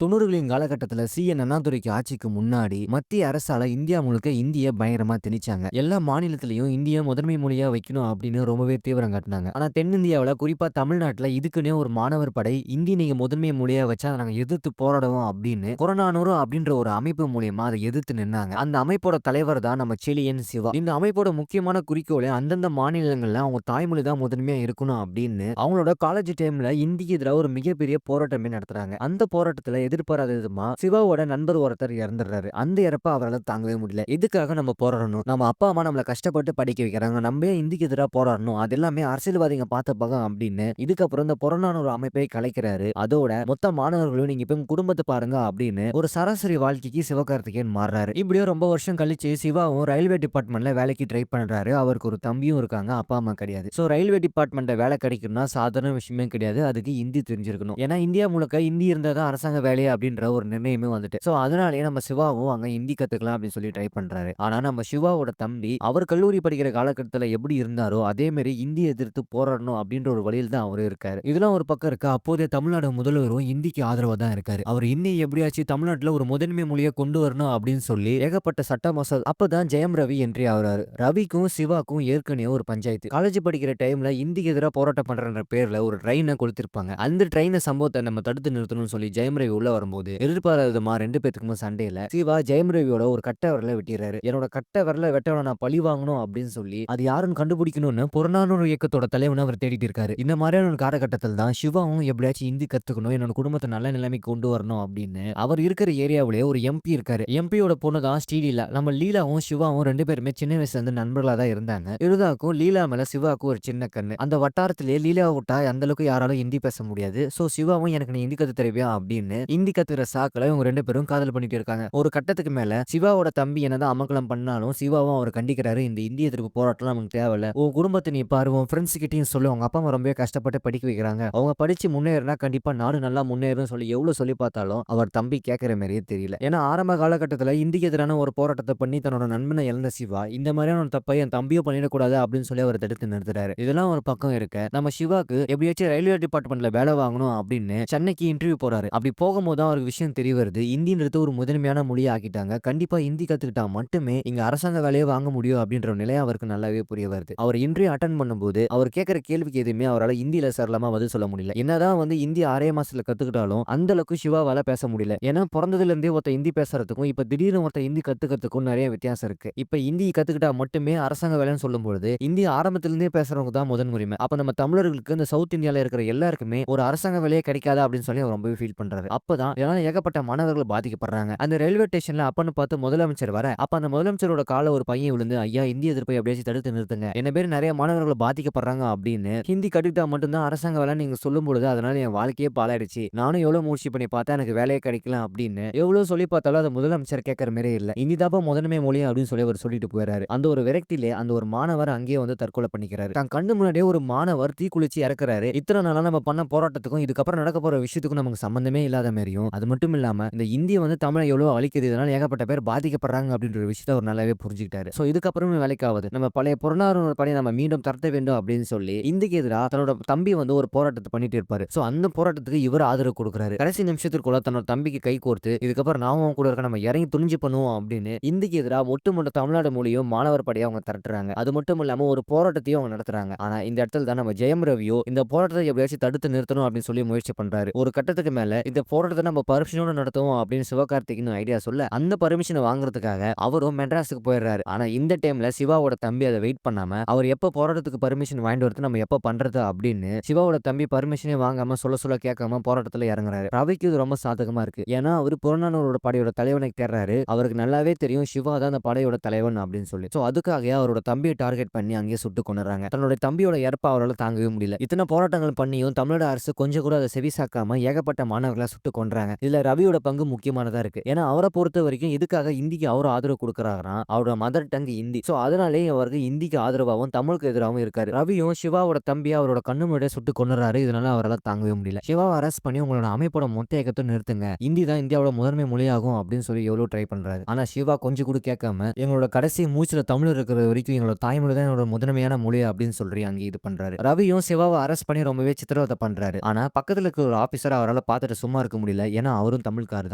90களின் காலகட்டத்துல சி.என். அண்ணாதுரைக்கு ஆட்சிக்கு முன்னாடி மத்திய அரசால இந்தியா முழுக்க இந்திய பயங்கரமா திணிச்சாங்க. எல்லா மாநிலத்திலயும் இந்திய முதன்மை மொழியா வைக்கணும் அப்படின்னு ரொம்பவே தீவிரம் காட்டுனாங்க. ஆனா தென்னிந்தியாவுல குறிப்பா தமிழ்நாட்டுல இதுக்குன்னே ஒரு மாணவர் படை இந்தி நீங்க முதன்மை மொழியா வச்சா நாங்க எதிர்த்து போராடுவோம் அப்படின்னு புறநானூறு அப்படின்ற ஒரு அமைப்பு மூலியமா அதை எதிர்த்து நின்னாங்க. அந்த அமைப்போட தலைவர் தான் நம்ம செழியன் சிவா. இந்த அமைப்போட முக்கியமான குறிக்கோளே அந்தந்த மாநிலங்கள்ல அவங்க தாய்மொழி தான் முதன்மையா இருக்கணும் அப்படின்னு அவங்களோட காலேஜ் டைம்ல இந்திக்கு எதிராக ஒரு மிகப்பெரிய போராட்டமே நடத்துறாங்க. அந்த போராட்டத்துல எதிர்பாராத விதமா சிவாவோட நண்பர் ஒருத்தர் இறந்துடுறாரு. அந்த இறப்ப அவரால் தாங்கவே முடியல. எதுக்காக நம்ம போராடணும்? நம்ம அப்பா அம்மா நம்மள கஷ்டப்பட்டு படிக்க வைக்கிறாங்க. நம்ம ஏன் இந்திக்கு எதிராக போராடணும்? அது எல்லாமே அரசியல்வாதிங்க பார்த்த பகம் அப்படின்னு இதுக்கப்புறம் இந்த புறநானூறு அமைப்பை கலைக்கிறாரு. அதோட மொத்த மாணவர்களும் நீங்க இப்ப உங்க குடும்பத்தை பாருங்க அப்படின்னு ஒரு சராசரி வாழ்க்கைக்கு சிவகார்த்திகேயன் மாறுறாரு. இப்படியே ரொம்ப வருஷம் கழிச்சு சிவாவும் ரயில்வே டிபார்ட்மெண்ட்ல வேலைக்கு ட்ரை பண்றாரு. அவருக்கு ஒரு தம்பியும் இருக்காங்க. அப்பா அம்மா கிடையாது. சோ ரயில்வே டிபார்ட்மெண்ட்ல வேலை கிடைக்கணும்னா சாதாரண விஷயமே கிடையாது. அதுக்கு ஹிந்தி தெரிஞ்சிருக்கணும். ஏன்னா இந்தியா முழுக்க ஹிந்தி இருந்தா தான் அரசாங்க வேலை அப்படின்ற ஒரு நிர்ணயமே வந்துட்டு. சோ அதனாலேயே நம்ம சிவாவும் அங்க ஹிந்தி கத்துக்கலாம் அப்படின்னு சொல்லி ட்ரை பண்றாரு. ஆனா நம்ம சிவாவோட தம்பி அவர் கல்லூரி படிக்கிற காலகட்டத்துல எப்படி இருந்தாரோ அதே மாதிரி இந்தி எதிர்த்து போராடணும் அப்படின்ற ஒரு வழியில் தான் அவரு இருக்காரு. இதெல்லாம் ஒரு பக்கம் இருக்கு. அப்போதைய தமிழ்நாடு முதல்வரும் இந்திக்கு ஆதரவா தான் இருக்காரு. அவர் இந்தி எப்படியாச்சும் தமிழ்நாட்டுல ஒரு முதன்மை மொழியை கொண்டு வரணும் அப்படின்னு சொல்லி ஏகப்பட்ட சட்ட மசோதா அப்பதான் ஜெயம் ரவி என்ட்ரி ஆகுறாரு. ரவிக்கும் சிவாக்கும் ஏற்கனவே ஒரு பஞ்சாயத்து. காலேஜ் படிக்கிற டைம்ல இந்திக்கு எதிராக போராட்டம் பண்ற பேர்ல ஒரு ட்ரெயினை கொளுத்திருப்பாங்க. அந்த ட்ரெயினை சம்பவத்தை நம்ம தடுத்து நிறுத்தணும்னு சொல்லி ஜெயம் ரவி உள்ள வரும்போது எதிர்பாராத விதமா 2 பேத்துக்கும் சண்டையில சிவா ஜெயம் ரவியோட ஒரு கட்ட விரல வெட்டிறாரு. என்னோட கட்ட விரல வெட்டவன நான் பழி வாங்கணும் அப்படின்னு சொல்லி அது யாருன்னு கண்டுபிடிக்கணும்னு புறநானூறு இயக்கத்தோட தலைவனை அவர் தேடிட்டு இருக்காரு. இந்த மாதிரியான ஒரு காலகட்டத்தில் தான் சிவாவும் எப்படியாச்சும் ஹிந்தி கத்துக்கணும், என்னோட குடும்பத்தை நல்ல நிலைமைக்கு கொண்டு வரணும் அப்படின்னு அவர் இருக்கிற ஏரியாவிலே ஒரு எம்பி இருக்காரு. எம்பியோட பொண்ணு தான் ஸ்ரீலீலா. நம்ம லீலாவும் சிவாவும் 2 பேருமே சின்ன வயசுல இருந்து நண்பர்களா தான் இருந்தாங்க. இருந்தாக்கும் லீலா மேல சிவாவுக்கு ஒரு சின்ன கண்ணு. அந்த வட்டாரத்திலேயே லீலா விட்டா அந்த அளவுக்கு யாராலும் ஹிந்தி பேச முடியாது. சோ சிவாவும் எனக்கு நீ ஹிந்தி கத்து தருவியா அப்படின்னு ஹிந்தி கத்துக்கிற சாக்குல இவங்க 2 பேரும் காதல் பண்ணிட்டு இருக்காங்க. ஒரு கட்டத்துக்கு மேல சிவாவோட தம்பி என்னதான் அமர்க்களம் பண்ணாலும் சிவாவும் அவர் கண்டிக்கிறாரு. இந்த இந்திய எதிர்ப்பு போராட்டம் நமக்கு தேவையில்ல. உன் குடும்பத்தை நீ பாரு, உன் ஃப்ரெண்ட்ஸ் கிட்டயும் சொல்லு, அவங்க அப்பா அம்மா ரொம்பவே கஷ்டப்பட்டு படிக்க வைக்கிறாங்க. அவங்க படிச்சு முன்னேறினா கண்டிப்பா நாடு நல்லா முன்னேறும் சொல்லி எவ்வளவு சொல்லி பார்த்தாலும் அவர் தம்பி கேட்கிற மாதிரியே தெரியல. ஏன்னா ஆரம்ப காலகட்டத்துல இந்திக்கு எதிரான ஒரு போராட்டத்தை பண்ணி தன்னோட நண்பனை இழந்த சிவா இந்த மாதிரியான ஒரு தப்பை என் தம்பியும் பண்ணிடக்கூடாது அப்படின்னு சொல்லி அவர் தடுத்து நிறுத்துறாரு. இதெல்லாம் ஒரு பக்கம் இருக்க நம்ம சிவாக்கு எப்படியாச்சும் ரயில்வே டிபார்ட்மெண்ட்ல வேலை வாங்கணும் அப்படின்னு சென்னைக்கு இன்டர்வியூ போறாரு. அப்படி போகும்போது தான் அவருக்கு விஷயம் தெரிய வருது. இந்தின்றது ஒரு முதன்மையான மொழியை ஆக்கிட்டாங்க. கண்டிப்பா ஹிந்தி கத்துக்கிட்டா மட்டுமே இங்க அரசாங்க வேலையை வாங்க முடியும் அப்படின்ற நிலையை அவருக்கு நல்லாவே புரிய வருது. அவர் இன்டர்வியூ அட்டெண்ட் பண்ணும்போது அவர் கேட்கிற கேள்விக்கு எதுவுமே அவரால் ஹிந்தியில சரளமா பதில் சொல்ல முடியல. என்னதான் ஹிந்தி 6 மாசத்துல கத்துக்கிட்டாலும் அந்த அளவுக்கு சிவாவால பேச முடியல. ஏன்னா பிறந்ததுல இருந்தே ஒருத்த ஹிந்தி பேசுறதுக்கும் இப்ப திடீர்னு ஒருத்த ஹிந்தி கத்துக்கிறதுக்கும் நிறைய வித்தியாசம் இருக்கு. இப்ப ஹிந்தி கத்துக்கிட்டா மட்டுமே அரசாங்க வேலைன்னு சொல்லும் பொழுது இந்தி ஆரம்பத்துல இருந்தே பேசுறவங்க தான் முதன் உரிமை. அப்ப நம்ம தமிழர்களுக்கு இந்த சவுத் இந்தியால இருக்கிற எல்லாருக்குமே ஒரு அரசாங்க வேலையே கிடைக்காதா அப்படின்னு சொல்லி அவர் ரொம்பவே ஃபீல் பண்றாரு. அப்பதான் இதனால ஏகப்பட்ட மாணவர்கள் பாதிக்கப்படுறாங்க. அந்த ரயில்வே ஸ்டேஷன்ல அப்பன்னு பார்த்து முதலமைச்சர் வர அப்ப அந்த முதலமைச்சரோட கால ஒரு பையன் விழுந்து ஐயா இந்திய எதிர்ப்பை எப்படியாச்சும் தடுத்து நிறுத்துங்க, என்ன பேர் நிறைய மாணவர்கள் பாதிக்கப்படுறாங்க அப்படின்னு ஹிந்தி கத்துக்கிட்டா மட்டும்தான் அரசாங்க வேலை நீங்க சொல்லும் பொழுது அதனால என் வாழ்க்கையே பாலாயிடுச்சு, நானும் எவ்வளவு முயற்சி பண்ணி பார்த்தா எனக்கு வேலையே கிடைக்கல அப்படின்னு எவ்வளவு சொல்லி பார்த்தாலும் அது முதலமைச்சர் கேட்கற மாதிரியே இல்ல. ஹிந்தி தாப்பா முதன்மை மொழி அப்படின்னு சொல்லி அவர் சொல்லிட்டு போயிறாரு. அந்த ஒரு விரக்தியிலே அந்த ஒரு மாணவர் அங்கேயே தற்கொலை பண்ணிக்கிறாரு. தான் கண்ணு முன்னாடியே ஒரு மாணவர் தீக்குளிச்சு இறக்குறாரு. இத்தனை நாளா நம்ம பண்ண போராட்டத்துக்கும் இதுக்கப்புறம் நடக்க போற விஷயத்துக்கும் நமக்கு சம்பந்தமே இல்லாத மாதிரியும் அது மட்டும் இல்லாம இந்த இந்திய தமிழை எவ்வளவு அழிக்குது, இதனால ஏகப்பட்ட பேர் பாதிக்கப்படுறாங்க அப்படின்ற ஒரு விஷயத்தை அவர் நல்லாவே புரிஞ்சுக்கிட்டாரு. சோ இதுக்கப்புறமே வேலைக்காவது நம்ம பழைய புறநானூறு படையை நம்ம மீண்டும் தரத்த வேண்டும் அப்படின்னு சொல்லி இந்திக்கு எதிராக தன்னோட தம்பி ஒரு போராட்டத்தை பண்ணிட்டு இருப்பாரு. சோ அந்த போராட்டத்துக்கு இவர் ஆதரவு கொடுக்குறாரு. கடைசி நிமிஷத்திற்குள்ள தன்னோட தம்பிக்கு கை கோர்த்து இதுக்கப்புறம் நாமும் கூட இருக்க, நம்ம இறங்கி துணிஞ்சு பண்ணுவோம் அப்படின்னு இந்திக்கு எதிராக ஒட்டுமொத்த தமிழ்நாடு மொழியும் மாணவர் படையை அவங்க திரட்டுறாங்க. அது மட்டும் இல்லாம ஒரு போராட்டத்தையும் அவங்க நடத்துறாங்க. ஆனா இந்த இடத்துல தான் நம்ம ஜெயம் ரவியோ இந்த போராட்டத்தை எப்படியாச்சும் தடுத்து நிறுத்தணும் அப்படின்னு சொல்லி முயற்சி பண்றாரு. ஒரு கட்டத்துக்கு மேல இந்த போராட்டத்தை நம்ம பர்மிஷனோட நடத்துவோம் அப்படின்னு சிவகார்த்திகேயன் ஐடியா சொல்ல அந்த பர்மிஷனை வாங்குறதுக்காக அவரும் மெட்ராஸுக்கு போயிடுறாரு. ஆனா இந்த டைம்ல சிவாவோட தம்பி அதை வெயிட் பண்ணாம அவர் எப்ப போராட்டத்துக்கு பர்மிஷன் வாங்கிட்டு வரது நம்ம எப்ப பண்றது அப்படின்னு சிவாவோட தம்பி பர்மிஷனே வாங்காம சொல்ல சொல்ல கேட்காம போராட்டத்துல இறங்குறாரு. ரவிக்கு இது ரொம்ப சாதகமா இருக்கு. ஏன்னா அவர் புறநானூரோட படையோட தலைவனை தேடுறாரு. அவருக்கு நல்லாவே தெரியும் சிவா தான் அந்த படையோட தலைவன் அப்படின்னு சொல்லி. சோ அதுக்காக அவரோட தம்பியை டார்கெட் பண்ணி அங்கேயே சுட்டு கொண்டுறாங்க. தன்னோட தம்பியோட இறப்ப அவரால் தாங்கவே முடியல. இத்தனை போராட்டங்கள் பண்ணியும் தமிழக அரசு கொஞ்சம் கூட அதை செவிசாக்காம ஏகப்பட்ட மாணவர்களை சுட்டு கொன்றாங்க. இதுல ரவியோட பங்கு முக்கியமானதா இருக்கு. ஏன்னா அவரை பொறுத்த வரைக்கும் இதுக்காக இந்திக்கு அவர் ஆதரவு கொடுக்கறாருன்னா அவரோட மதர் டங் ஹிந்தி. சோ அதனாலே அவருக்கு இந்திக்கு ஆதரவாகவும் தமிழுக்கு எதிராகவும் இருக்காரு. ரவியும் சிவாவோட தம்பி அவரோட கண்ணு முன்னாடியே சுட்டு கொன்னுறாரு. இதனால அவரால் தாங்கவே முடியல. சிவாவை அரெஸ்ட் பண்ணி உங்களோட அமைப்போட மொத்த இயக்கத்தை நிறுத்துங்க, இந்தி தான் இந்தியாவோட முதன்மை மொழியாகும் அப்படின்னு சொல்லி எவ்வளவு ட்ரை பண்றாரு. ஆனா சிவா கொஞ்சம் கூட கேட்காம எங்களோட கடைசி மூச்சுல தமிழ் இருக்கிற வரைக்கும் எங்களோட தாய்மொழி தான் என்னோட முதன்மையான மொழி அப்படின்னு சொல்லி அங்கே இது பண்றாரு. ரவியும் சிவாவை அரெஸ்ட் பண்ணி ரொம்பவே சித்திரவதை பண்றாரு. ஆனா பக்கத்துல இருக்கிற ஒரு ஆபீசர் அவரால் பார்த்துட்டு சும்மா இருக்க முடியாது. முடியல. ஏன்னா அவரும் தமிழ்க்காரர்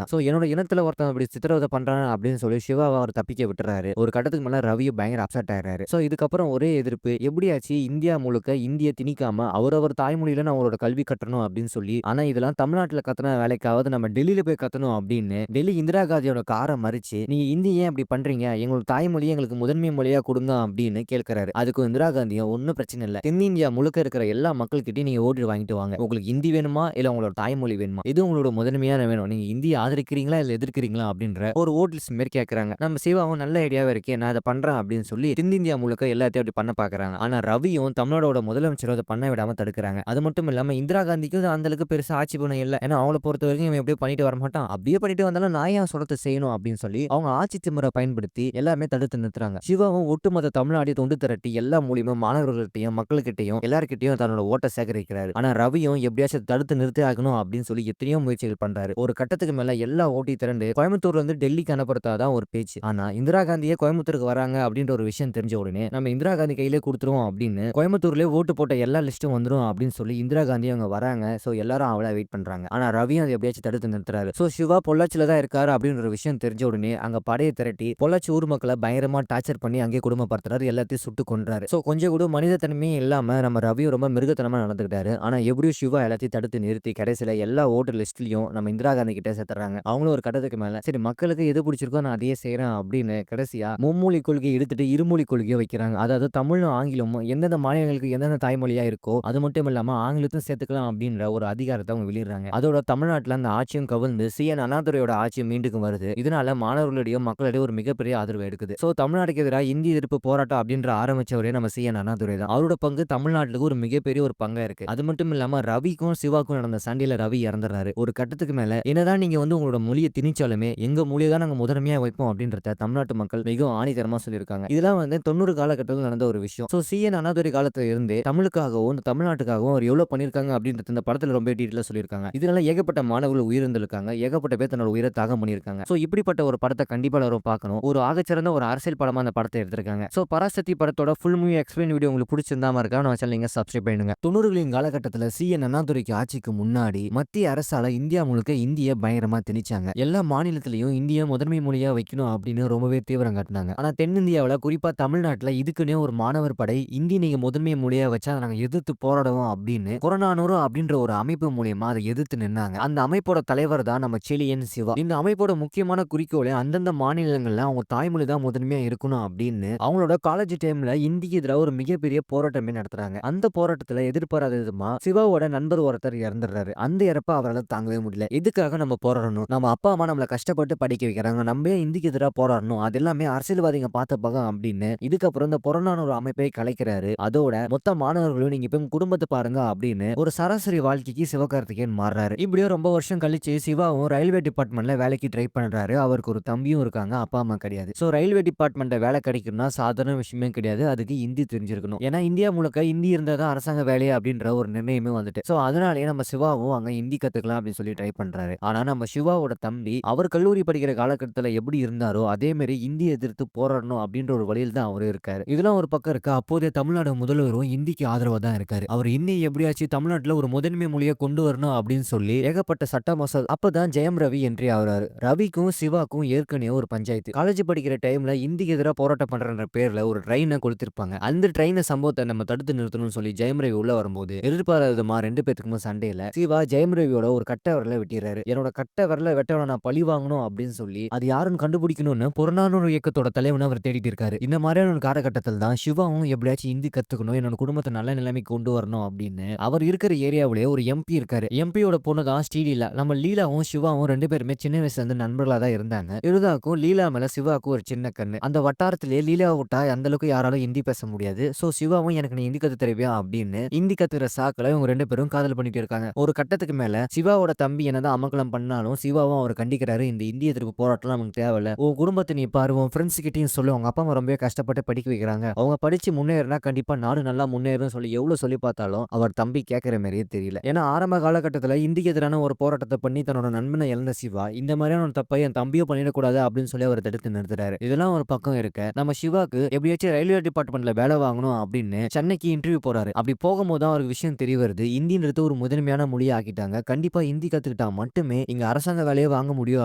தான். சோ என்னோட இனத்துல ஒருத்தன் இப்படி சித்திரவதை பண்றான் அப்படின்னு சொல்லி சிவாவ அவர் தப்பிக்க விட்டுறாரு. ஒரு கட்டத்துக்கு மேல ரவியும் பயங்கர அப்செட் ஆயிடுறாரு. சோ இதுக்கப்புறம் ஒரே எதிர்ப்பு. எப்படியாச்சு இந்தியா முழுக்க இந்திய திணிக்காம அவரவர் தாய்மொழியில நான் அவரோட கல்வி கற்றணும் அப்படின்னு சொல்லி, ஆனா இதெல்லாம் தமிழ்நாட்டுல கத்துன வேலைக்காவது நம்ம டெல்லியில போய் கத்தணும் அப்படின்னு டெல்லி இந்திரா காந்தியோட கார மறிச்சு, நீங்க இந்தி ஏன் இப்படி பண்றீங்க? எங்களோட தாய்மொழியை எங்களுக்கு முதன்மை மொழியா கொடுங்க அப்படின்னு கேட்கிறாரு. அதுக்கு இந்திரா காந்தியும் ஒன்னும் பிரச்சனை இல்ல. தென்னிந்தியா முழுக்க இருக்கிற எல்லா மக்கள்கிட்டயும் நீங்க ஓட்டு வாங்கிட்டு வாங்க. உங்களுக்கு ஹிந்தி வேணுமா? இல்ல உங்களோட தாய்மொழி வேணுமா? இது உங்களோட முதன்மையான வேணும். நீங்க இந்திய ஆதரிக்கிறீங்களா? இல்ல எதிர்க்கிறீங்களா? அப்படின்ற ஒரு ஓட் லிஸ்ட் மாரி கேட்கறாங்க. நம்ம சிவாவும் நல்ல ஐடியாவா இருக்கே. நான் அத பண்றேன் அப்படின்னு சொல்லி தென்னிந்தியா முழுக்க எல்லாத்தையும் அப்படி பண்ண பார்க்கறாங்க. ஆனா ரவியும் தமிழ்நாடோட முதலமைச்சரும் அத பண்ண விடாம தடுக்குறாங்க. அது மட்டும் இல்லாம இந்திரா காந்திக்கும் அந்த அளவுக்கு பெருசா ஆட்சி பலம் இல்ல. ஏன்னா அவங்கள பொறுத்தவரைக்கும் இவன் எப்படியோ பண்ணிட்டு வரமாட்டான். அப்படியே பண்ணிட்டு வந்தாலும் நான் ஏன் சொல்றத செய்யணும் அப்படின்னு சொல்லி அவங்க ஆட்சி திமிர பயன்படுத்தி எல்லாமே தடுத்து நிறுத்துறாங்க. சிவாவும் ஒட்டுமொத்த தமிழ்நாட்டையும் தொண்டு திரட்டி எல்லா மூலியமா மாணவர்கள்கிட்டயும் மக்கள்கிட்டயும் எல்லார்கிட்டயும் தன்னோட ஓட்ட சேகரிக்கிறாரு. ஆனா ரவியும் எப்படியாச்சும் தடுத்து நிறுத்தி ஆகணும் அப்படின்னு சொல்லி எத்தனையோ முயற்சிகள் பண்றாரு. ஒரு கட்டத்துக்கு மேல எல்லா ஓட்டி திரண்டு கோயம்புத்தூர்ல இருந்து டெல்லிக்கு அனுப்புறதா ஒரு பேச்சு. ஆனா இந்திரா காந்தியே கோயம்புத்தூருக்கு வராங்க அப்படின்ற ஒரு விஷயம் தெரிஞ்ச உடனே நம்ம இந்திரா காந்தி கையிலே கொடுத்துருவோம் அப்படின்னு கோயம்புத்தூர்லயே ஓட்டு போட்ட எல்லா லிஸ்ட்டும் வந்துரும் அப்படின்னு சொல்லி இந்திரா காந்தி அவங்க வராங்க. சோ எல்லாரும் அவள வெயிட் பண்றாங்க. ஆனா ரவியும் அதை எப்படியாச்சும் தடுத்து நிறுத்துறாரு. சோ சிவா பொள்ளாச்சியில தான் இருக்காரு அப்படின்ற ஒரு விஷயம் தெரிஞ்ச உடனே அங்க படையை திரட்டி பொள்ளாச்சி ஊர் மக்களை பயங்கரமா டார்ச்சர் பண்ணி அங்கேயே குடும்பப்படுத்துறாரு. எல்லாத்தையும் சுட்டு கொன்றாரு. சோ கொஞ்சம் கூட மனித தன்மையே இல்லாம நம்ம ரவியும் ரொம்ப மிருகத்தனமா நடந்துக்கிட்டாரு. ஆனா எப்படியோ சிவா எல்லாத்தையும் தடுத்து நிறுத்தி கடைசியில எல்லா ஓட்டர் லிஸ்ட்லயும் நம்ம இந்திரா காந்தி கிட்ட சேர்த்துறாங்க. அவங்களும் ஒரு கட்டத்துக்கு மேல சரி மக்களுக்கு எது பிடிச்சிருக்கோ நான் அதையே செய்யறேன் அப்படின்னு கடைசியா மும்மொழி கொள்கையை எடுத்துட்டு இருமொழி கொள்கையை வைக்கிறாங்க. அதாவது தமிழும் ஆங்கிலமும் எந்தெந்த மாநிலங்களுக்கு எந்தெந்த தாய்மொழியா இருக்கோ அது மட்டும் இல்லாம ஆங்கிலத்தையும் சேர்த்துக்கலாம் அப்படின்ற ஒரு அதிகாரத்தை அவங்க வெளியிடுறாங்க. அதோட தமிழ்நாட்டுல அந்த ஆட்சியும் கவிழ்ந்து சி.என். அண்ணாதுரையோட ஆட்சியும் மீண்டும் வருது. இதனால மாணவர்களிடையும் மக்களிடையே ஒரு மிகப்பெரிய ஆதரவு எடுக்குது. சோ தமிழ்நாட்டுக்கு எதிராக இந்தி எதிர்ப்பு போராட்டம் அப்படின்ற ஆரம்பிச்சவரே நம்ம சி.என். அண்ணாதுரை தான். அவரோட பங்கு தமிழ்நாட்டுக்கு ஒரு மிகப்பெரிய ஒரு பங்கா இருக்கு. அது மட்டும் இல்லாம ரவிக்கும் சிவாக்கும் நடந்த சண்டையில ரவி இறந்துறாரு. ஒரு கட்டத்துக்கு மேல என்னதான் நீங்க உங்களோட மொழியை திணிச்சாலுமே எங்க மொழியை தான் நாங்க முதன்மையா வைப்போம் அப்படின்றத தமிழ்நாட்டு மக்கள் மிகவும் ஆணித்தரமா சொல்லியிருக்காங்க. இதெல்லாம் 90 காலகட்டத்தில் நடந்த ஒரு விஷயம். சோ சி.என். அண்ணாதுரை காலத்துல இருந்தே தமிழுக்காகவும் தமிழ்நாட்டுக்காகவும் அவர் எவ்வளவு பண்ணிருக்காங்க அப்படின்றது இந்த படத்துல ரொம்ப டீட்டெயிலா சொல்லியிருக்காங்க. இதனால ஏகப்பட்ட மாணவர்கள் உயிரிழந்திருக்காங்க. ஏகப்பட்ட பேர் தன்னோட உயிரை தியாகம் பண்ணியிருக்காங்க. சோ இப்படிப்பட்ட ஒரு படத்தை கண்டிப்பா எல்லாரும் பார்க்கணும். ஒரு ஆகச்சிறந்த ஒரு அரசியல் படமா அந்த படத்தை எடுத்திருக்காங்க. சோ பராசக்தி படத்தோட ஃபுல் மூவி எக்ஸ்பிளைன் வீடியோ உங்களுக்கு பிடிச்சிருந்தா மறக்காம நம்ம சேனல் நீங்க சப்ஸ்கிரைப் பண்ணுங்க. 90களின் காலகட்டத்துல சி.என். அண்ணாதுரைக்கு ஆட்சிக்கு முன்னாடி மத்திய அரசால இந்தியா முழுக்க இந்திய பயங்கரமா திணிச்சாங்க. எல்லா மாநிலத்திலையும் இந்திய முதன்மை மொழியா வைக்கணும் அப்படின்னு ரொம்பவே தீவிரம் காட்டினாங்க. ஆனா தென்னிந்தியாவுல குறிப்பா தமிழ்நாட்டுல இதுக்குன்னே ஒரு மாணவர் படை இந்தி நீங்க முதன்மை மொழியா வச்சா நாங்க எதிர்த்து போராடுவோம் அப்படின்னு புறநானூறு அப்படின்ற ஒரு அமைப்பு மூலியமா அதை எதிர்த்து நின்னாங்க. அந்த அமைப்போட தலைவர் தான் நம்ம செலியன் சிவா. இந்த அமைப்போட முக்கியமான குறிக்கோளே அந்தந்த மாநிலங்கள்ல அவங்க தாய்மொழி தான் முதன்மையா இருக்கணும் அப்படின்னு அவங்களோட காலேஜ் டைம்ல இந்திக்கு எதிராக ஒரு மிகப்பெரிய போராட்டமே நடத்துறாங்க. அந்த போராட்டத்துல எதிர்பாராத விதமா சிவாவோட நண்பர் ஒருத்தர் இறந்துடுறாரு. அந்த இறப்ப அவரால் தாங்கவே முடியல. எதுக்காக நம்ம போராடணும்? நம்ம அப்பா அம்மா நம்மள கஷ்டப்பட்டு படிக்க வைக்கிறாங்க. நம்ம ஏன் இந்திக்கு எதிராக போராடணும்? அது எல்லாமே அரசியல்வாதிங்க பார்த்த பகம் அப்படின்னு இதுக்கப்புறம் இந்த புறநானூறு அமைப்பை கலைக்கிறாரு. அதோட மொத்த மாணவர்களும் நீங்க இப்ப குடும்பத்தை பாருங்க அப்படின்னு ஒரு சராசரி வாழ்க்கைக்கு சிவகார்த்திகேயன் மாறுறாரு. இப்படியோ ரொம்ப வருஷம் கழிச்சு சிவாவும் ரயில்வே டிபார்ட்மெண்ட்ல வேலைக்கு ட்ரை பண்றாரு. அவருக்கு ஒரு தம்பியும் இருக்காங்க. அப்பா அம்மா கிடையாது. சோ ரயில்வே டிபார்ட்மெண்ட்ல வேலை கிடைக்கணும்னா சாதாரண விஷயமே கிடையாது. அதுக்கு ஹிந்தி தெரிஞ்சிருக்கணும். ஏன்னா இந்தியா முழுக்க ஹிந்தி இருந்தா தான் அரசாங்க வேலையா அப்படின்ற ஒரு நிர்ணயமே வந்துட்டு. சோ அதனாலேயே நம்ம சிவாவும் அங்க ஹிந்தி கத்துக்கலாம் அப்படின்னு சொல்லி ட்ரை பண்றாரு. ஆனா நம்ம சிவாவோட தம்பி அவர் கல்லூரி படிக்கிற காலகட்டத்துல எப்படி இருந்தாரோ அதே மாதிரி இந்தி எதிர்த்து போராடணும் அப்படின்ற ஒரு வழியில் தான் அவரு இருக்காரு. இதெல்லாம் ஒரு பக்கம் இருக்கு. அப்போதைய தமிழ்நாடு முதல்வரும் இந்திக்கு ஆதரவா தான் இருக்காரு. அவர் இன்னி எப்படியாச்சும் தமிழ்நாட்டுல ஒரு முதன்மை மொழியை கொண்டு வரணும் அப்படின்னு சொல்லி ஏகப்பட்ட சட்ட மசோதா அப்பதான் ஜெயம் ரவி என்ட்ரி ஆகுறாரு. ரவிக்கும் சிவாக்கும் ஏற்கனவே ஒரு பஞ்சாயத்து. காலேஜ் படிக்கிற டைம்ல இந்திக்கு எதிராக போராட்டம் பண்ற பேர்ல ஒரு ட்ரெயினை கொடுத்திருப்பாங்க. அந்த ட்ரெயினை சம்பவத்தை நம்ம தடுத்து நிறுத்தணும்னு சொல்லி ஜெயம் ரவி உள்ள வரும்போது எதிர்பாராத விதமா 2 பேத்துக்கும் சண்டையில சிவா ஜெயம் ரவியோட ஒரு கட்டை விரல வெட்டிடுறாரு. என்னோட கட்டை விரல வெட்டவன நான் பழி வாங்கணும் அப்படின்னு சொல்லி அது யாருன்னு கண்டுபிடிக்கணும்னு புறநானூறு இயக்கத்தோட தலைவனை அவர் தேடிட்டு இருக்காரு. இந்த மாதிரியான ஒரு காலகட்டத்தில் தான் சிவாவும் எப்படியாச்சும் ஹிந்தி கத்துக்கணும், என்னோட குடும்பத்தை நல்ல நிலைமைக்கு கொண்டு வரணும் அப்படின்னு அவர் இருக்கிற ஏரியாவிலேயே ஒரு எம்பி இருக்காரு. எம்பியோட பொண்ணு தான் ஸ்ரீலீலா. நம்ம லீலாவும் சிவாவும் 2 பேருமே சின்ன வயசுல இருந்து நண்பர்களா தான் இருந்தாங்க. இருந்தாக்கும் லீலா மேல சிவாவுக்கும் ஒரு சின்ன கண்ணு. அந்த வட்டாரத்திலேயே லீலாவை விட்டா அந்த அளவுக்கு யாராலும் ஹிந்தி பேச முடியாது. சோ சிவாவும் எனக்கு நீ ஹிந்தி கத்து தருவியா அப்படின்னு ஹிந்தி கத்துக்கிற சாக்குல இவங்க 2 பேரும் காதல் பண்ணிட்டு இருக்காங்க. ஒரு கட்டத்துக்கு மேல சிவாவோட தம்பி என்னதான் அமக்கலம் பண்ணாலும் சிவாவும் அவர் கண்டிக்கிறாரு. இந்த இந்திய எதிர்ப்பு போராட்டம் நமக்கு தேவையில்ல. உன் குடும்பத்தை நீ பாரு, உன் ஃப்ரெண்ட்ஸ் கிட்டயும் சொல்லு, அவங்க அப்பா அம்மா ரொம்ப கஷ்டப்பட்டு படிக்க வைக்கிறாங்க, அவங்க படிச்சு முன்னேறினா கண்டிப்பா நாடு நல்லா முன்னேறும் சொல்லி எவ்வளவு சொல்லி பார்த்தாலும் அவர் தம்பி கேட்கிற மாதிரியே தெரியல. ஏன்னா ஆரம்ப காலகட்டத்துல இந்திக்கு எதிரான ஒரு போராட்டத்தை பண்ணி தன்னோட நண்பனை இழந்த சிவா இந்த மாதிரியான ஒரு தப்பை என் தம்பியும் பண்ணிடக்கூடாது அப்படின்னு சொல்லி அவர் தடுத்து நிறுத்துறாரு. இதெல்லாம் ஒரு பக்கம் இருக்க நம்ம சிவாக்கு எப்படியாச்சும் ரயில்வே டிபார்ட்மெண்ட்ல வேலை வாங்கணும் அப்படின்னு சென்னைக்கு இன்டர்வியூ போறாரு. அப்படி போகும்போது தான் அவருக்கு விஷயம் தெரிய வருது, இந்தின்றது ஒரு முதன்மையான மொழியை ஆக்கிட்டாங்க. கண்டிப்பா ஹிந்தி கத்துக்கிட்டா மட்டுமே இங்க அரசாங்க வேலைய வாங்க முடியும்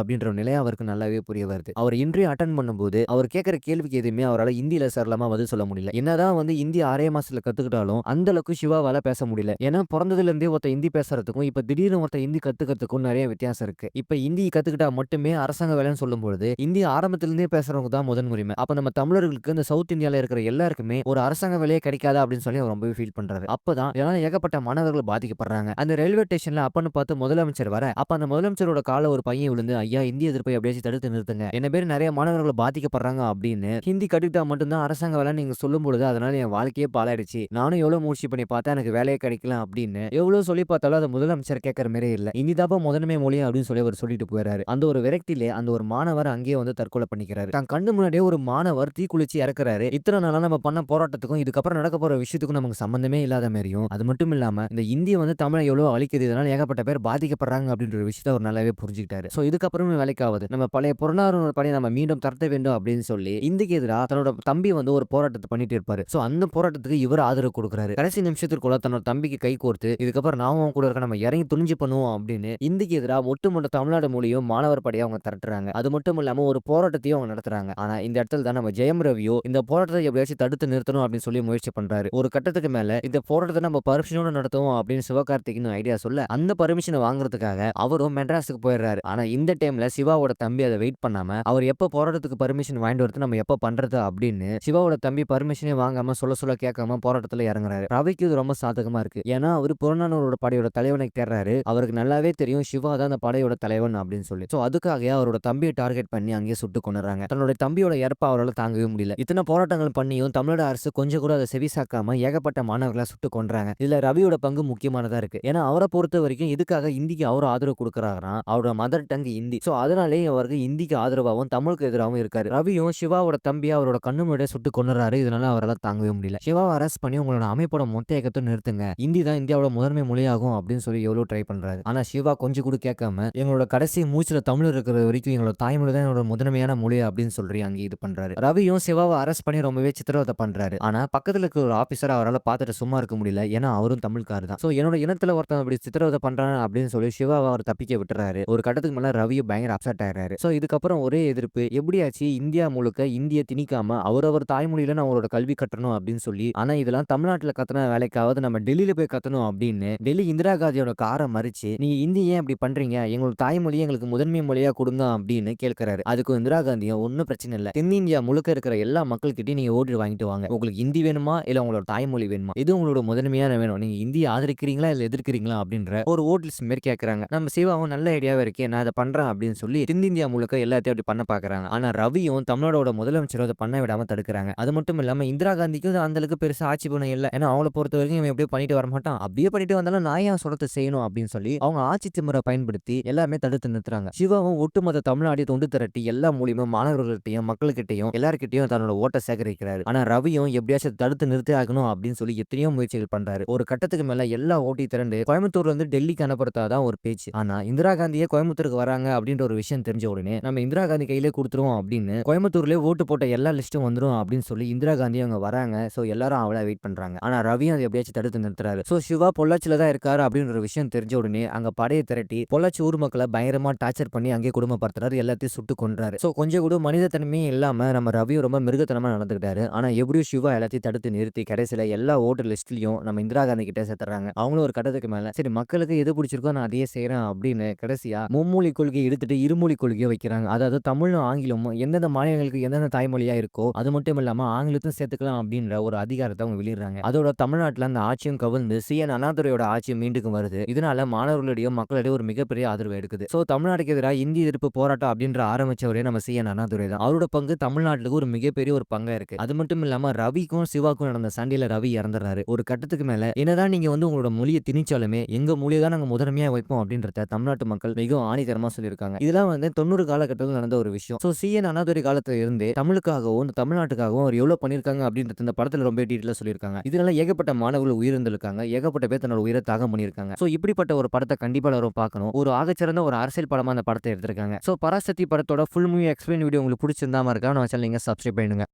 அப்படின்ற ஒரு நிலை அவருக்கு நல்லாவே புரிய வருது. அவர் இன்டர்வியூ அட்டெண்ட் பண்ணும்போது, அவர் கேட்கிற கேள்விக்கு எதுவுமே அவரால ஹிந்தியில சரளமா பதில் சொல்ல முடியல. என்னதான் வந்து ஹிந்தி 6 மாசத்துல கத்துக்கிட்டாலும், அந்த அளவுக்கு சிவாவால பேச முடியல. ஏன்னா பொறந்ததுல இருந்தே ஒருத்தன் ஹிந்தி பேசுறதுக்கும், இப்ப திடீர்னு ஒருத்தன் ஹிந்தி கத்துக்கிறதுக்கும் நெறைய வித்தியாசம் இருக்கு. இப்ப ஹிந்தி கத்துக்கிட்டா மட்டுமே அரசாங்க வேலைன்னு சொல்லும்பொழுது, ஹிந்தி ஆரம்பத்துல இருந்தே பேசுறவங்க தான் முதன் உரிமை. அப்ப நம்ம தமிழர்களுக்கு இந்த சவுத் இந்தியால இருக்கிற எல்லாருக்குமே ஒரு அரசாங்க வேலையே கிடைக்காதா அப்படின்னு சொல்லி அவர் ரொம்பவே ஃபீல் பண்றாரு. அப்பதான் இதனால ஏகப்பட்ட மாணவர்கள் பாதிக்கப்படுறாங்க. அந்த ரயில்வே ஸ்டேஷன்ல அப்பன்னு பார்த்து முதலமைச்சர் வர, அப்ப அந்த முதலமைச்சரோட கால்ல ஒரு பையன் விழுந்து, "ஐயா இந்தி எதிர்ப்பை எப்படியாச்சும் தடுத்து நிறுத்துங்க. என்ன பேரு நெறைய மாணவர்கள் பாதிக்கப்படுறாங்க" அப்படின்னு ஹிந்தி கத்துக்கிட்டா மட்டும் தான் அரசாங்க வேலைன்னு நீங்க சொல்லும்பொழுது, அதனால என் வாழ்க்கையே பாழாயிடுச்சு. நானும் எவ்வளவு முயற்சி பண்ணி பார்த்தேன் எனக்கு வேலையே கிடைக்கல அப்படின்னு எவ்வளவு சொல்லி பார்த்தாலும் அத முதலமைச்சர் கேட்கிற மாரியே இல்ல. "ஹிந்தி தாப்பா முதன்மை மொழி" அப்படின்னு சொல்லி அவர் சொல்லிட்டு போயிறாரு. அந்த ஒரு விரக்தியிலே அந்த ஒரு மாணவர் அங்கேயே வந்து தற்கொலை பண்ணிக்கிறாரு. தன் கண்ணு முன்னாடியே ஒரு மாணவர் தீக்குளிச்சு இறக்குறாரு. இத்தன நாளா நம்ம பண்ண போராட்டத்துக்கும், இதுக்கப்புறம் நடக்க போற விஷயத்துக்கும் நமக்கு சம்மந்தமே இல்லாத மாரியும், அது மட்டும் இல்லாம இந்த இந்திய வந்து தமிழ எவ்வளோ அழிக்குது. இதனால ஏகப்பட்ட பேர் பாதிக்கப்படுறாங்க அப்படின்ற ஒரு விஷயத்த அவர் நல்லாவே புரிஞ்சுக்கிட்டாரு. சோ இதுக்கப்புறமும் வேலைக்காவது. நம்ம பழைய புறநானூறு படி நம்ம மீண்டும் தரத்த வேண்டும் அப்படின்னு சொல்லி, இந்திக்கு எதிரா தன்னோட தம்பி வந்து ஒரு போராட்டத்த பண்ணிட்டு இருப்பாரு. சோ அந்த போராட்டத்துக்கு இவர் ஆதரவு குடுக்குறாரு. கடைசி நிமிஷத்திற்குள்ள தன்னோட தம்பிக்கு கை கோர்த்து, இதுக்கப்புறம் நானும் உன் கூட இருக்கேன். நம்ம இறங்கி துணிஞ்சு பண்ணுவோம் அப்படின்னு இந்திக்கு எதிரா ஒட்டுமொத்த தமிழ்நாடு மொழியும் மாணவர் படையா அவங்க திரட்டுறாங்க. அது மட்டும் இல்லாம ஒரு போராட்டத்தையும் அவங்க நடத்துறாங்க. ஆனா இந்த இடத்துல தான் நம்ம ஜெயம் ரவியோ இந்த போராட்டத்தை எப்படியாச்சும் தடுத்து நிறுத்தணும் அப்படின்னு சொல்லி முயற்சி பண்றாரு. ஒரு கட்டத்துக்கு மேல இந்த போராட்டத்தை நம்ம பர்மிஷனோட நடத்துவோம் அப்படின்னு சிவகார்த்திகேயன் ஐடியா சொல்ல, அந்த பர்மிஷனை வாங்குறதுக்காக அவரும் மெட்ராஸுக்கு போயிடுறாரு. ஆனா இந்த டைம்ல சிவாவோட தம்பி அதை வெயிட் பண்ணாம, அவர் எப்ப போராட்டத்துக்கு பர்மிஷன் வாங்கிட்டு வரது நம்ம எப்ப பண்றது அப்படின்னு சிவாவோட தம்பி பர்மிஷனே வாங்காம சொல்ல சொல்ல கேட்காம போராட்டத்துல இறங்குறாரு. ரவிக்கு இது ரொம்ப சாதகமா இருக்கு. ஏன்னா அவரு புறநானூரோட படையோட தலைவனை தேடுறாரு. அவருக்கு நல்லாவே தெரியும் சிவா தான் அந்த படையோட தலைவன் அப்படின்னு சொல்லி. சோ அதுக்காக அவரோட தம்பியை டார்கெட் பண்ணி அங்கேயே சுட்டு கொன்னுறாங்க. தன்னுடைய தம்பியோட இறப்ப அவரால தாங்கவே முடியல. இத்தனை போராட்டங்கள் பண்ணியும் தமிழக அரசு கொஞ்சம் கூட அதை செவிசாக்காம ஏகப்பட்ட மாணவர்களை சுட்டு கொன்றாங்க. இதுல ரவியோட பங்கு முக்கியமானதா இருக்கு. ஏன்னா அவரை பொறுத்த வரைக்கும் இதுக்காக இந்திக்கு அவர் ஆதரவு கொடுக்கறாருன்னா அவரோட மதர் டங் ஹிந்தி. சோ அதனாலேயே அவருக்கு இந்திக்கு ஆதரவாகவும் தமிழுக்கு எதிராகவும் இருக்காரு. ரவியும் சிவாவோட தம்பியை அவரோட கண்ணு முன்னாடியே சுட்டு கொன்னுறாரு. இதனால அவரால தாங்கவே முடியல. சிவாவை அரெஸ்ட் பண்ணி உங்களோட அமைப்போட மொத்த இயக்கத்தை நிறுத்துங்க. இந்தி தான் இந்தியாவோட முதன்மை மொழியாகும் அப்படின்னு சொல்லி எவ்வளவு ட்ரை பண்றாரு. ஆனா சிவா கொஞ்சம் கூட கேட்காம எங்களோட கடைசி மூச்சுல தமிழ் இருக்கிற வரைக்கும் எங்களோட தாய்மொழி தான் என்னோட முதன்மையான மொழி அப்படின்னு சொல்லி அங்கே இது பண்றாரு. ரவியும் சிவாவை அரெஸ்ட் பண்ணி ரொம்பவே சித்திரவதை பண்றாரு. ஆனா பக்கத்துல இருக்க ஒரு ஆபீசர் அவரால் பார்த்துட்டு சும்மா இருக்க முடியல. ஏன்னா அவரும் தமிழ்காரர் தான். சோ என்னோட இனத்துல ஒருத்தன் இப்படி சித்திரவதை பண்றான் அப்படின்னு சொல்லி சிவாவை அவர் தப்பிக்க விட்டுறாரு. ஒரு கட்டத்துக்கு மேல ரவியும் பயங்கர அப்செட் ஆயிடுறாரு. சோ இதுக்கப்புறம் ஒரே எதிர்ப்பு எப்படியாச்சு இந்தியா முழுக்க இந்திய திணிக்காம அவரவர் தாய்மொழியில நான் அவரோட கல்வி கட்டணும் அப்படின்னு சொல்லி, ஆனா இதெல்லாம் தமிழ்நாட்டுல கத்துன வேலைக்காவது நம்ம டெல்லியில போய் கத்தணும் அப்படின்னு டெல்லி இந்திரா காந்தியோட காரை மறிச்சு, நீ இந்தி ஏன் இப்படி பண்றீங்க, எங்களோட தாய்மொழியை எங்களுக்கு முதன்மை மொழியா கொடுங்க அப்படின்னு கேட்கிறாரு. அதுக்கு இந்திரா காந்தியும் ஒன்னும் பிரச்சனை இல்ல, தென்னிந்தியா முழுக்க இருக்கிற எல்லா மக்கள்கிட்டயும் நீங்க ஓட்டு வாங்கிட்டு வாங்க. உங்களுக்கு ஹிந்தி வேணுமா இல்ல உங்களோட தாய்மொழி வேணுமா, இது உங்களோட முதன்மையான வேணும், நீங்க இந்தியை ஆதரிக்கிறீங்களா இல்ல எதிர்க்கிறீங்களா அப்படின்ற ஒரு ஓட் லிஸ்ட் மாதிரி கேட்கறாங்க. நம்ம சிவாவும் நல்ல ஐடியாவே இருக்கே, நான் அதை பண்றேன் அப்படின்னு சொல்லி தென்னிந்தியா முழுக்க எல்லாத்தையும் அப்படி பண்ண பாக்குறாங்க. ஆனா ரவியும் தமிழ்நாடோட முதலமைச்சரும் அதை பண்ண விடாம தடுக்கிறாங்க. அது மட்டும் இல்லாம இந்திரா காந்திக்கும் அந்த அளவுக்கு பெருசா ஆட்சி பண்ண இல்ல. ஏன்னா அவங்கள பொறுத்த வரைக்கும் இவன் எப்படியோ பண்ணிட்டு வர மாட்டான், அப்படியே பண்ணிட்டு வந்தாலும் நான் ஏன் சொல்றதை செய்யணும் அப்படின்னு சொல்லி அவங்க ஆட்சி திமிரை பயன்படுத்தி எல்லாமே தடுத்து நிறுத்துறாங்க. சிவாவும் ஒட்டுமொத்த தமிழ்நாட்டை தொண்டு திரட்டி எல்லா மூலியமா மாணவர்கள்கிட்டையும் மக்கள்கிட்டையும் எல்லார்கிட்டையும் தன்னோட ஓட்டை சேகரிக்கிறாரு. ஆனா ரவியும் எப்படியாச்சும் தடுத்து நிறுத்தி ஆகணும் அப்படின்னு சொல்லி எத்தனையோ முயற்சிகள் பண்றாரு. ஒரு கட்டத்துக்கு மேல எல்லா ஓட்டி திரண்டு கோயம்புத்தூர்ல இருந்து டெல்லிக்கு அனுப்புறதாதான் ஒரு பேச்சு. ஆனா இந்திரா காந்தியே கோயம்புத்தூருக்கு வராங்க அப்படின்ற ஒரு விஷயம் தெரிஞ்ச உடனே நம்ம இந்திரா காந்தி கையிலே கொடுத்துருவோம் அப்படின்னு கோயம்புத்தூர்லயே ஓட்டு போட்ட எல்லா லிஸ்டும் வந்துரும் அப்படின்னு சொல்லி இந்திரா காந்தி அவங்க வராங்க. சோ எல்லாரும் அவளை வெயிட் பண்றாங்க. ஆனா ரவியும் அதை எப்படியாச்சும் தடுத்து நிறுத்துறாரு. சோ சிவா பொள்ளாச்சியில தான் இருக்காரு அப்படின்ற ஒரு விஷயம் தெரிஞ்ச உடனே அங்க படையை திரட்டி பொள்ளாச்சி ஊர் மக்களை பயங்கரமா டார்ச்சர் பண்ணி அங்கே குடும்பப்படுத்துறாரு. எல்லாத்தையும் சுட்டு கொன்றாரு. சோ கொஞ்சம் கூட மனித தன்மையே இல்லாம நம்ம ரவியும் ரொம்ப மிருகத்தனமா நடந்துக்கிட்டாரு. ஆனா எப்படியும் சிவா எல்லாத்தையும் தடுத்து நிறுத்தி கடைசியில எல்லா ஓட்டு லிஸ்ட்லயும் நம்ம இந்திரா காந்தி கிட்ட சேர்த்துறாங்க. அவங்களும் ஒரு கட்டத்துக்கு மேல சரி மக்களுக்கு எது பிடிச்சிருக்கோ நான் அதையே செய்யறேன் அப்படின்னு கடைசியா மும்மொழி கொள்கையை எடுத்துட்டு இருமொழி கொள்கையை வைக்கிறாங்க. அதாவது தமிழும் ஆங்கிலமும் எந்தெந்த மாநிலங்களுக்கு எந்தெந்த தாய்மொழியா இருக்கோ அது மட்டும் இல்லாம ஆங்கிலத்தையும் சேர்த்துக்கலாம் அப்படின்ற ஒரு அதிகாரத்தை அவங்க வெளியிடுறாங்க. அதோட தமிழ்நாட்டுல அந்த ஆட்சியும் கவிழ்ந்து சி.என். அண்ணாதுரையோட ஆட்சியும் மீண்டும் வருது. இதனால மாணவர்களிடையும் மக்களிடையே ஒரு மிகப்பெரிய ஆதரவு எடுக்குது. சோ தமிழ்நாட்டுக்கு எதிராக இந்தி எதிர்ப்பு போராட்டம் அப்படின்ற ஆரம்பிச்சவரே நம்ம சி.என். அண்ணாதுரை தான். அவரோட பங்கு தமிழ்நாட்டுக்கு ஒரு மிகப்பெரிய ஒரு பங்கா இருக்கு. அது மட்டும் இல்லாம ரவிக்கும் சிவாக்கும் நடந்த சண்டையில ரவி இறந்துறாரு. ஒரு கட்டத்துக்கு மேல என்னதான் நீங்க வந்து உங்களோட மொழியை திணிச்சாலுமே எங்க மொழியை தான் நாங்க முதன்மையா வைப்போம் அப்படின்றத தமிழ்நாட்டு மக்கள் மிகவும் ஆணித்தரமா சொல்லியிருக்காங்க. இதெல்லாம் வந்து 90 காலகட்டத்தில் நடந்த ஒரு விஷயம். சோ சி.என். அண்ணாதுரை காலத்துல இருந்தே தமிழுக்காகவும் தமிழ்நாட்டுக்காகவும் அவர் எவ்வளவு பண்ணிருக்காங்க அப்படின்றது இந்த படத்துல ரொம்ப டீட்டெயிலா சொல்லியிருக்காங்க. இதனால ஏகப்பட்ட மாணவர்கள் உயிரிழந்திருக்காங்க. ஏகப்பட்ட பேர் தன்னோட உயிரை தியாகம் பண்ணியிருக்காங்க. சோ இப்படிப்பட்ட ஒரு படத்தை கண்டிப்பா எல்லாரும் பார்க்கணும். ஒரு ஆகச்சிறந்த ஒரு அரசியல் படமா அந்த படத்தை எடுத்திருக்காங்க. சோ பராசக்தி படத்தோட ஃபுல் மூவி எக்ஸ்பிளைன் வீடியோ உங்களுக்கு பிடிச்சிருந்தா மறக்காம நம்ம சேனலை சப்ஸ்கிரைப் பண்ணுங்க.